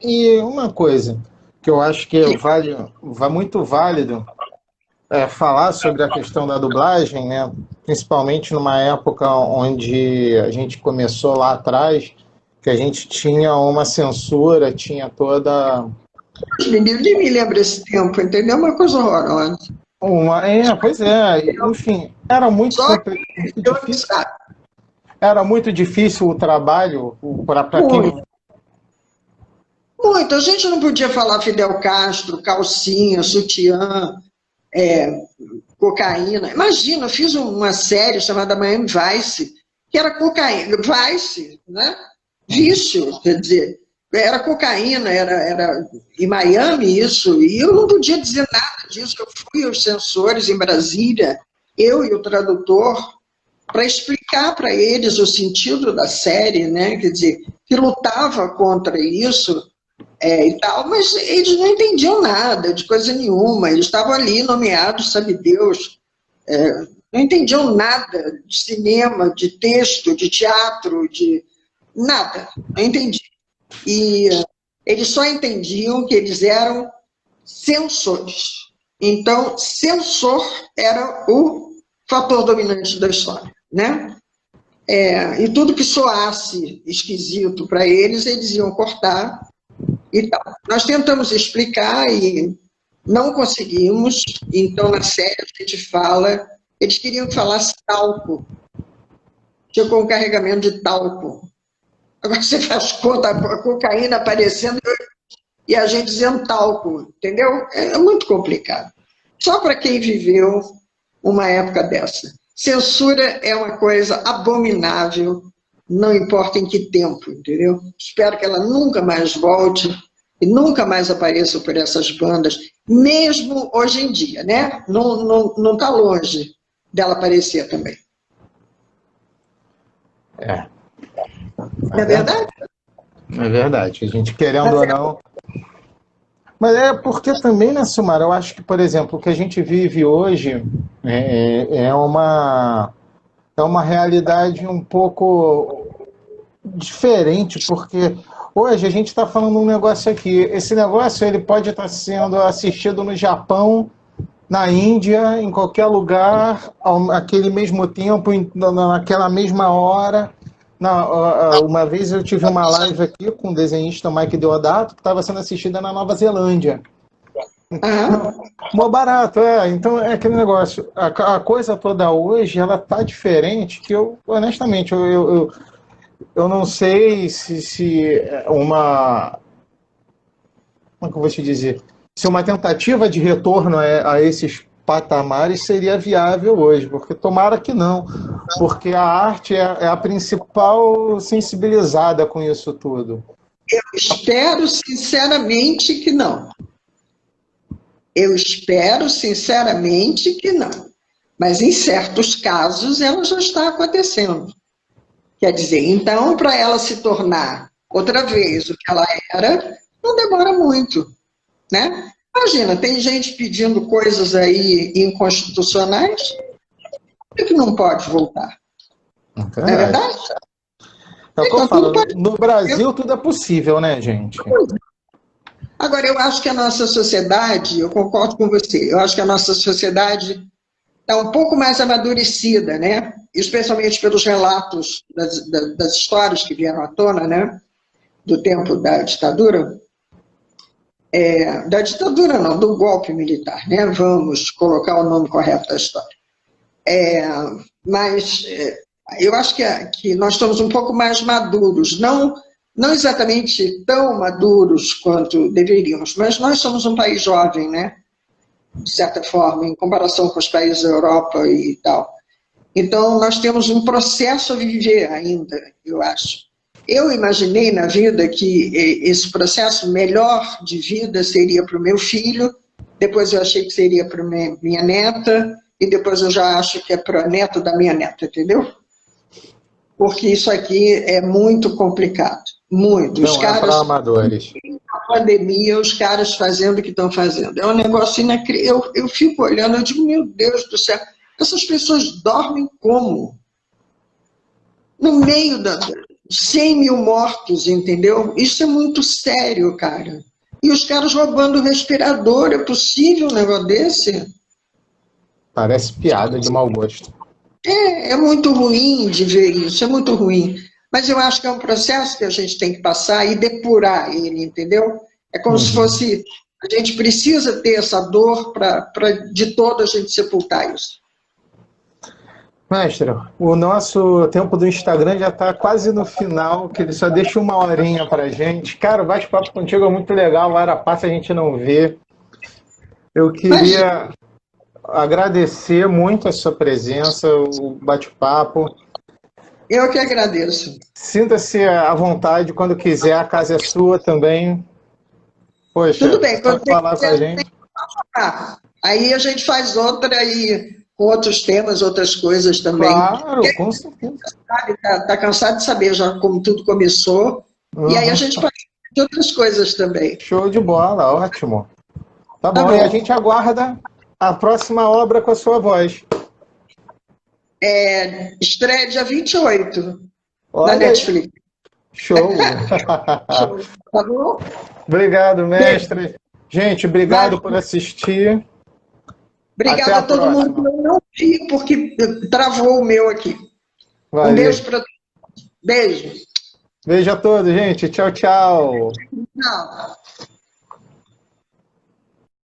E uma coisa que eu acho que vai muito válido falar sobre a questão da dublagem, né? Principalmente numa época onde a gente começou lá atrás, que a gente tinha uma censura, tinha toda... Nem me lembro esse tempo, entendeu? Uma coisa horrorosa. Pois é, enfim, era muito difícil. Era muito difícil o trabalho para quem... Muito. A gente não podia falar Fidel Castro, calcinha, sutiã, cocaína. Imagina, eu fiz uma série chamada Miami Vice, que era cocaína, Vice, né? Vício, quer dizer, era cocaína, era em Miami isso, e eu não podia dizer nada disso. Eu fui aos censores em Brasília, eu e o tradutor, para explicar para eles o sentido da série, né? Quer dizer, que lutava contra isso, e tal, mas eles não entendiam nada de coisa nenhuma, eles estavam ali nomeados, sabe Deus, não entendiam nada de cinema, de texto, de teatro, de nada, não entendiam. E eles só entendiam que eles eram censores. Então, censor era o fator dominante da história, né? E tudo que soasse esquisito para eles, eles iam cortar. E tal. Nós tentamos explicar e não conseguimos, então na série a gente fala, eles queriam que falasse talco, chegou um carregamento de talco. Agora você faz conta, a cocaína aparecendo e a gente dizendo talco, entendeu? É muito complicado. Só para quem viveu uma época dessa. Censura é uma coisa abominável, não importa em que tempo, entendeu? Espero que ela nunca mais volte e nunca mais apareça por essas bandas, mesmo hoje em dia, né? Não está longe dela aparecer também. É verdade? É verdade, a gente querendo ou não... Mas porque também, né, Silmara, eu acho que, por exemplo, o que a gente vive hoje é uma realidade um pouco diferente, porque hoje a gente está falando um negócio aqui, esse negócio ele pode estar sendo assistido no Japão, na Índia, em qualquer lugar, naquele mesmo tempo, naquela mesma hora. Uma vez eu tive uma live aqui com o desenhista Mike Deodato, que estava sendo assistida na Nova Zelândia. Mó barato, então é aquele negócio, a coisa toda hoje, ela tá diferente, que eu, honestamente, eu não sei se uma... Como é que eu vou te dizer? se uma tentativa de retorno a esses patamares seria viável hoje, porque tomara que não, porque a arte é a principal sensibilizada com isso tudo. Eu espero sinceramente que não. Eu espero sinceramente que não. Mas em certos casos ela já está acontecendo. Quer dizer, então, para ela se tornar outra vez o que ela era, não demora muito, né? Imagina, tem gente pedindo coisas aí inconstitucionais, por que não pode voltar? Não é verdade? É o que eu falo, no Brasil tudo é possível, né, gente? Agora, eu acho que a nossa sociedade, eu concordo com você, eu acho que a nossa sociedade está um pouco mais amadurecida, né? Especialmente pelos relatos das histórias que vieram à tona, né? Do tempo da ditadura. Da ditadura não, do golpe militar, né? Vamos colocar o nome correto da história. Mas eu acho que nós estamos um pouco mais maduros, não exatamente tão maduros quanto deveríamos, mas nós somos um país jovem, né? De certa forma, em comparação com os países da Europa e tal. Então, nós temos um processo a viver ainda, eu acho. Eu imaginei na vida que esse processo melhor de vida seria para o meu filho, depois eu achei que seria para minha neta, e depois eu já acho que é para o neto da minha neta, entendeu? Porque isso aqui é muito complicado, muito. Não é para amadores. Na pandemia, os caras fazendo o que estão fazendo. É um negócio inacreditável. Eu fico olhando, eu digo, meu Deus do céu, essas pessoas dormem como? No meio da 100 mil mortos, entendeu? Isso é muito sério, cara. E os caras roubando o respirador, é possível um negócio desse? Parece piada de mau gosto. É muito ruim de ver isso, é muito ruim. Mas eu acho que é um processo que a gente tem que passar e depurar ele, entendeu? É como se fosse, a gente precisa ter essa dor para de todo a gente sepultar isso. Mestre, o nosso tempo do Instagram já está quase no final, que ele só deixa 1 horinha para gente. Cara, o bate-papo contigo é muito legal, a hora passa a gente não vê. Eu queria agradecer muito a sua presença, o bate-papo. Eu que agradeço. Sinta-se à vontade, quando quiser, a casa é sua também. Poxa, tudo bem, quando falar com a gente. Aí a gente faz outra aí, com outros temas, outras coisas também. Claro, com certeza. Tá cansado de saber já como tudo começou. E aí a gente faz outras coisas também. Show de bola, ótimo. Tá bom, e a gente aguarda a próxima obra com a sua voz. Estreia dia 28, Olha na Netflix. Show. Show. Tá bom? Obrigado, mestre. Gente, obrigado por assistir. Obrigada a todo mundo que eu não vi, porque travou o meu aqui. Valeu. Um beijo para todos. Beijo. Beijo a todos, gente. Tchau, tchau. Tchau.